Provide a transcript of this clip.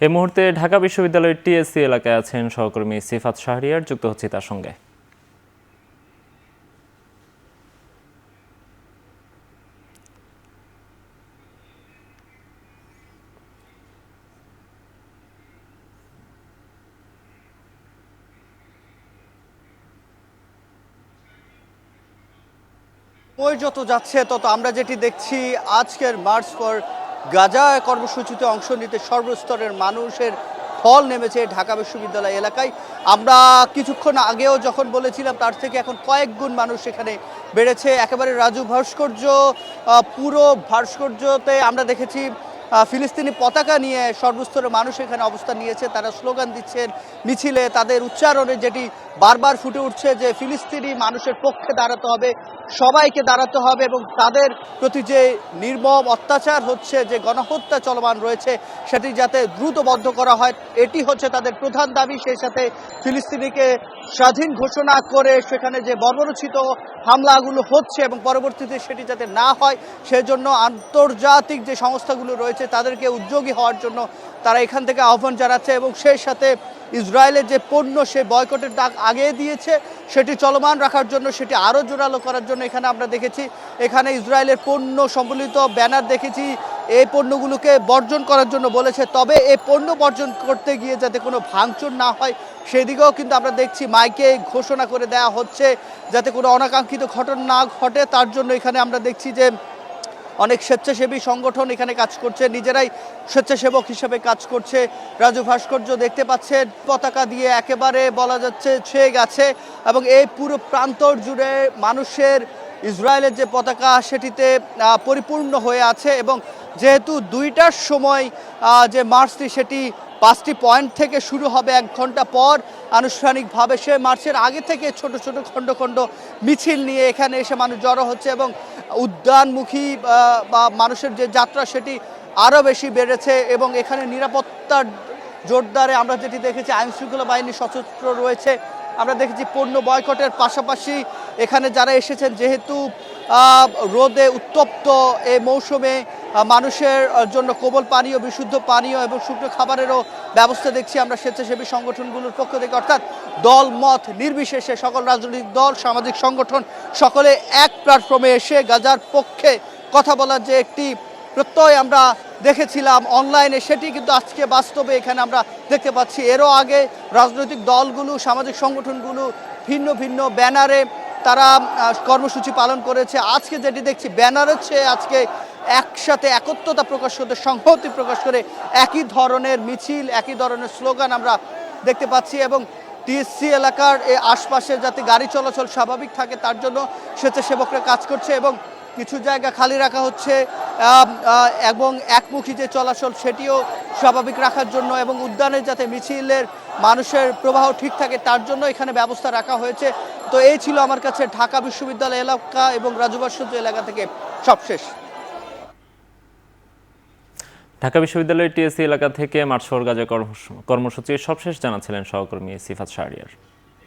এই মুহূর্তে ঢাকা বিশ্ববিদ্যালয়ের টিএসসি এলাকায় আছেন সহকর্মী সিফাত শাহরিয়ার, যুক্ত হচ্ছে তার সঙ্গে। যত যাচ্ছে তত আমরা যেটি দেখছি, আজকের মার্চ ফর গাজা কর্মসূচিতে অংশ নিতে সর্বস্তরের মানুষের ফল নেমেছে ঢাকা বিশ্ববিদ্যালয় এলাকায়। আমরা কিছুক্ষণ আগেও যখন বলেছিলাম তার থেকে এখন কয়েক গুণ মানুষ সেখানে বেড়েছে। একেবারে রাজু ভাস্কর্য, পুরো ভাস্কর্যতে আমরা দেখেছি ফিলিস্তিনি পতাকা নিয়ে সর্বস্তরের মানুষ এখানে অবস্থান নিয়েছে। তারা স্লোগান দিচ্ছেন মিছিলে, তাদের উচ্চারণে যেটি বারবার ফুটে উঠছে যে ফিলিস্তিনি মানুষের পক্ষে দাঁড়াতে হবে, সবাইকে দাঁড়াতে হবে এবং তাদের প্রতি যে নির্মম অত্যাচার হচ্ছে, যে গণহত্যা চলমান রয়েছে, সেটি যাতে দ্রুত বন্ধ করা হয়, এটি হচ্ছে তাদের প্রধান দাবি। সেই সাথে ফিলিস্তিনিকে স্বাধীন ঘোষণা করে সেখানে যে বর্বরোচিত হামলাগুলো হচ্ছে এবং পরবর্তীতে সেটি যাতে না হয়, সেজন্য আন্তর্জাতিক যে সংস্থাগুলো রয়েছে তাদেরকে উদ্যোগী হওয়ার জন্য তারা এখান থেকে আহ্বান জানাচ্ছে। এবং সেই সাথে ইসরায়েলের যে পণ্য, সে বয়কটের ডাক আগে দিয়েছে, সেটি চলমান রাখার জন্য, সেটি আরও জোরালো করার জন্য এখানে আমরা দেখেছি, এখানে ইসরায়েলের পণ্য সম্বলিত ব্যানার দেখেছি। এই পণ্যগুলোকে বর্জন করার জন্য বলেছে, তবে এই পণ্য বর্জন করতে গিয়ে যাতে কোনো ভাঙচুর না হয় সেদিকেও কিন্তু আমরা দেখছি মাইকে ঘোষণা করে দেওয়া হচ্ছে, যাতে কোনো অনাকাঙ্ক্ষিত ঘটনা না ঘটে। তার জন্য এখানে আমরা দেখছি যে অনেক স্বেচ্ছাসেবী সংগঠন এখানে কাজ করছে, নিজেরাই স্বেচ্ছাসেবক হিসেবে কাজ করছে। রাজু ভাস্কর্য দেখতে পাচ্ছেন পতাকা দিয়ে একেবারে বলা যাচ্ছে ছেয়ে গেছে এবং এই পুরো প্রান্তর জুড়ে মানুষের ইসরায়েলের যে পতাকা সেটিতে পরিপূর্ণ হয়ে আছে। এবং যেহেতু 2টার সময় যে মার্চটি, সেটি 5টি পয়েন্ট থেকে শুরু হবে 1 ঘন্টা পর আনুষ্ঠানিকভাবে, সে মার্চের আগে থেকে ছোট ছোট খণ্ড খণ্ড মিছিল নিয়ে এখানে এসে মানুষ জড়ো হচ্ছে এবং উদ্যানমুখী বা মানুষের যে যাত্রা সেটি আরও বেশি বেড়েছে। এবং এখানে নিরাপত্তার জোরদারে আমরা যেটি দেখেছি, আইনশৃঙ্খলা বাহিনী সশস্ত্র রয়েছে। আমরা দেখেছি পণ্য বয়কটের পাশাপাশি এখানে যারা এসেছেন, যেহেতু রোদে উত্তপ্ত এই মৌসুমে, মানুষের জন্য কোমল পানীয়, বিশুদ্ধ পানীয় এবং শুকনো খাবারেরও ব্যবস্থা দেখছি আমরা স্বেচ্ছাসেবী সংগঠনগুলোর পক্ষ থেকে। অর্থাৎ দল মত নির্বিশেষে সকল রাজনৈতিক দল, সামাজিক সংগঠন সকলে এক প্ল্যাটফর্মে এসে গাজার পক্ষে কথা বলার যে একটি প্রত্যয় আমরা দেখেছিলাম অনলাইনে, সেটি কিন্তু আজকে বাস্তবে এখানে আমরা দেখতে পাচ্ছি। এরও আগে রাজনৈতিক দলগুলো, সামাজিক সংগঠনগুলো ভিন্ন ভিন্ন ব্যানারে তারা কর্মসূচি পালন করেছে। আজকে যেটি দেখছি, ব্যানার হচ্ছে আজকে একসাথে একত্রতা প্রকাশ করতে, সংহতি প্রকাশ করে একই ধরনের মিছিল, একই ধরনের স্লোগান আমরা দেখতে পাচ্ছি। এবং টিএসসি এলাকার এই আশপাশে যাতে গাড়ি চলাচল স্বাভাবিক থাকে তার জন্য স্বেচ্ছাসেবকরা কাজ করছে এবং কিছু জায়গা খালি রাখা হচ্ছে এবং একমুখী যে চলাচল সেটিও স্বাভাবিক রাখার জন্য এবং উদ্যানে যাতে মিছিলের মানুষের প্রবাহ ঠিক থাকে তার জন্য এখানে ব্যবস্থা রাখা হয়েছে। তো এই ছিল আমার কাছে ঢাকা বিশ্ববিদ্যালয় এলাকা এবং রাজু ভাস্কর্য এলাকা থেকে সবশেষ। ঢাকা বিশ্ববিদ্যালয়ের টিএসসি এলাকা থেকে মার্চ ফর গাজা কর্মসূচির সবশেষ জানাচ্ছিলেন সহকর্মী সিফাত শাহরিয়ার।